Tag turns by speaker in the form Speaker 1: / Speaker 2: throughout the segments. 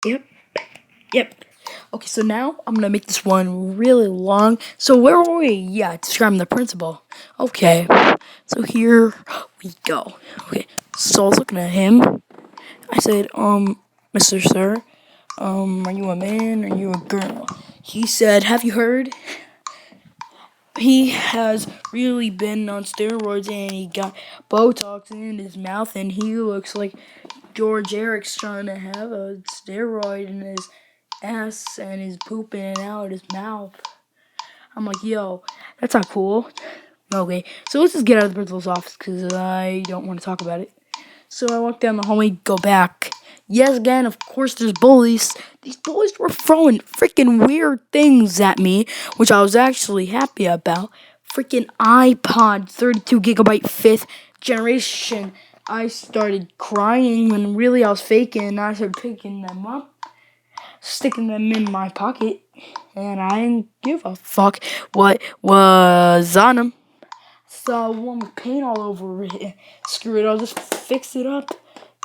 Speaker 1: Yep. Yep. Okay, so now I'm gonna make this one really long. So where were we? Yeah, describing the principal. Okay, so here we go. Okay, so I was looking at him. I said, Mr. Sir, are you a man? Are you a girl? He said, have you heard? He has really been on steroids and he got Botox in his mouth and he looks like George Eric's trying to have a steroid in his ass and he's pooping it out his mouth. I'm like, yo, that's not cool. Okay, so let's just get out of the principal's office because I don't want to talk about it. So I walk down the hallway, go back. Yes, again, of course, there's bullies. These bullies were throwing freaking weird things at me, which I was actually happy about. Freaking iPod 32 gigabyte 5th generation. I started crying when really I was faking, and I started picking them up, sticking them in my pocket, and I didn't give a fuck what was on them. Saw one with paint all over it. Screw it, I'll just fix it up.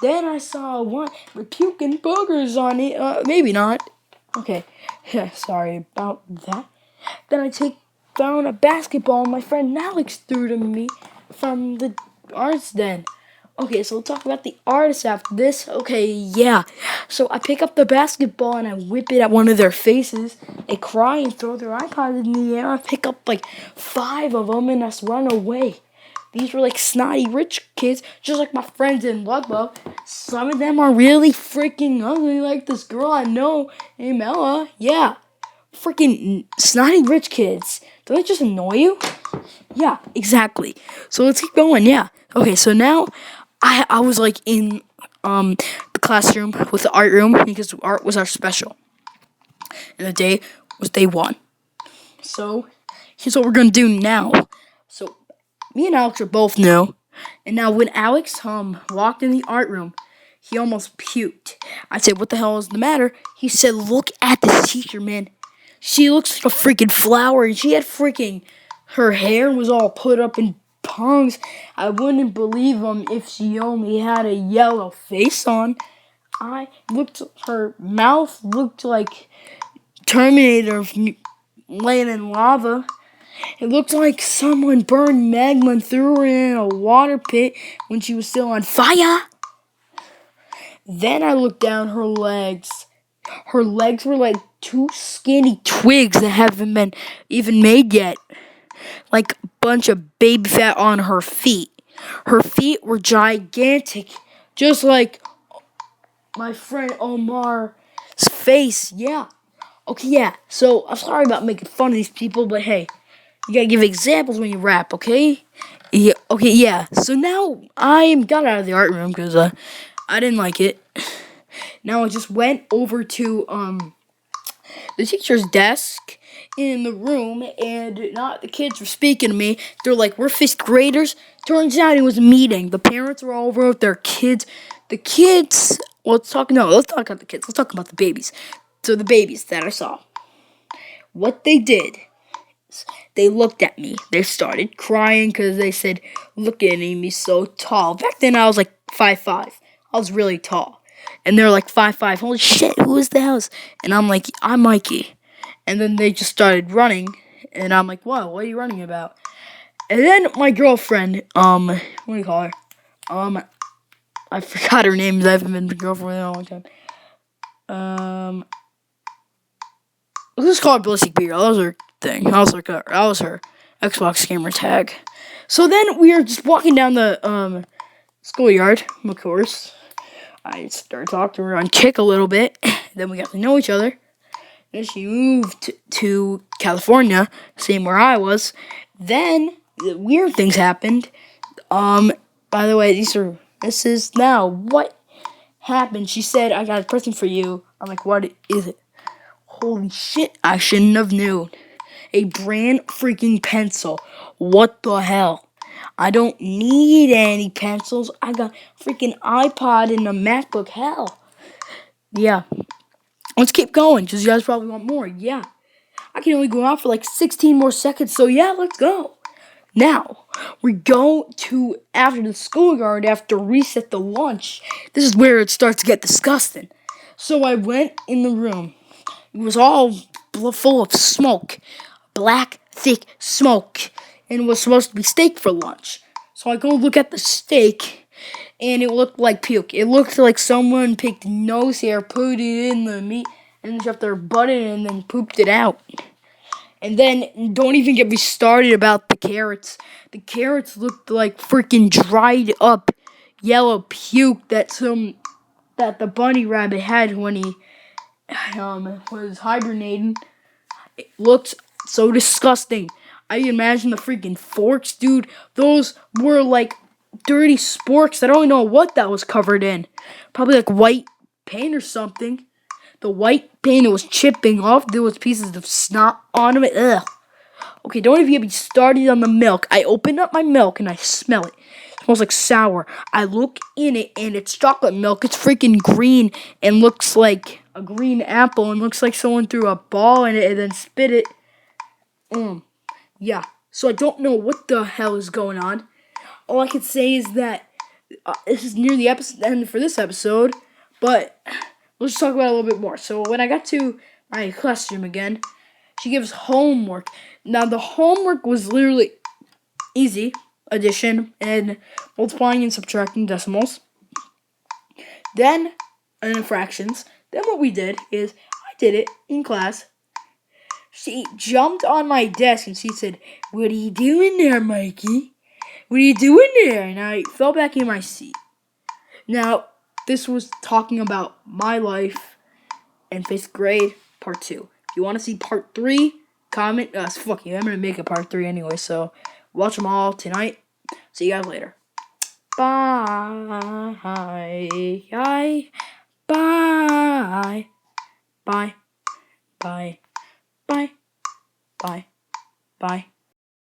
Speaker 1: Then I saw one with puking boogers on it. Maybe not. Okay, yeah, sorry about that. Then found a basketball my friend Alex threw to me from the arts den. Okay, so we'll talk about the artists after this. Okay, yeah. So I pick up the basketball and I whip it at one of their faces. They cry and throw their iPods in the air. I pick up like 5 of them and just run away. These were like snotty rich kids, just like my friends in Ludlow. Some of them are really freaking ugly, like this girl I know named Ella. Yeah, freaking snotty rich kids. Don't they just annoy you? Yeah, exactly. So let's keep going. Yeah. Okay. So now, I was like in the classroom with the art room because art was our special, and the day was day 1. So here's what we're gonna do now. So me and Alex are both new, and now when Alex walked in the art room, he almost puked. I said, "What the hell is the matter?" He said, "Look at this teacher, man. She looks like a freaking flower, and she had freaking her hair was all put up in pongs. I wouldn't believe if she only had a yellow face on. Her mouth looked like Terminator laying in lava. It looked like someone burned magma and threw her in a water pit when she was still on fire." Then I looked down her legs. Her legs were like 2 skinny twigs that haven't been even made yet. Like a bunch of baby fat on her feet. Her feet were gigantic, just like my friend Omar's face. Yeah. Okay, yeah. So I'm sorry about making fun of these people, but hey, you gotta give examples when you rap, okay? Yeah. Okay, yeah. So now I got out of the art room because I didn't like it. Now I just went over to the teacher's desk in the room, and not the kids were speaking to me. They're like, "We're 5th graders." Turns out it was a meeting. The parents were over with their kids. The kids. Well, let's talk. No, let's talk about the kids. Let's talk about the babies. So the babies that I saw, what they did, they looked at me. They started crying because they said, "Look at me, so tall." Back then I was like 5'5". I was really tall. And they're like 5'5". Holy shit, who is the house? And I'm like, "I'm Mikey." And then they just started running. And I'm like, "Whoa, what are you running about?" And then my girlfriend, what do you call her? I forgot her name because I haven't been a girlfriend with her in a long time. Let's just call her Ballistic Beer. That was her thing. That was her Xbox gamer tag. So then we are just walking down the schoolyard, of course. I started talking to her on Kick a little bit. Then we got to know each other. Then she moved to California, same where I was. Then the weird things happened. By the way, this is now what happened. She said, "I got a present for you." I'm like, "What is it?" Holy shit, I shouldn't have known. A brand freaking pencil. What the hell? I don't need any pencils. I got freaking iPod and a MacBook. Hell. Yeah. Let's keep going, because you guys probably want more. Yeah. I can only go out for like 16 more seconds, so yeah, let's go. Now, we go to after the schoolyard, after reset the lunch. This is where it starts to get disgusting. So I went in the room. It was all full of smoke, black, thick smoke, and it was supposed to be steak for lunch. So I go look at the steak, and it looked like puke. It looked like someone picked nose hair, put it in the meat, and then shoved their butt in it, and then pooped it out. And then don't even get me started about the carrots. The carrots looked like freaking dried up yellow puke that the bunny rabbit had when he was hibernating. It looked so disgusting. I imagine the freaking forks, dude. Those were like dirty sporks. I don't know what that was covered in. Probably like white paint or something. The white paint was chipping off. There was pieces of snot on it. Ugh. Okay, don't even get me started on the milk. I open up my milk and I smell it. It smells like sour. I look in it and it's chocolate milk. It's freaking green and looks like a green apple and looks like someone threw a ball in it and then spit it. Yeah. So I don't know what the hell is going on. All I can say is that this is near the end for this episode, but let's talk about it a little bit more. So when I got to my classroom again, she gives homework. Now the homework was literally easy, addition and multiplying and subtracting decimals. Then fractions. Then what we did is I did it in class. She jumped on my desk and she said, "What are you doing there, Mikey? What are you doing there?" And I fell back in my seat. Now, this was talking about my life in 5th grade, part 2. If you want to see part 3, comment. Fuck you, I'm going to make a part 3 anyway, so watch them all tonight. See you guys later. Bye. Bye. Bye. Bye. Bye. Bye. Bye. Bye.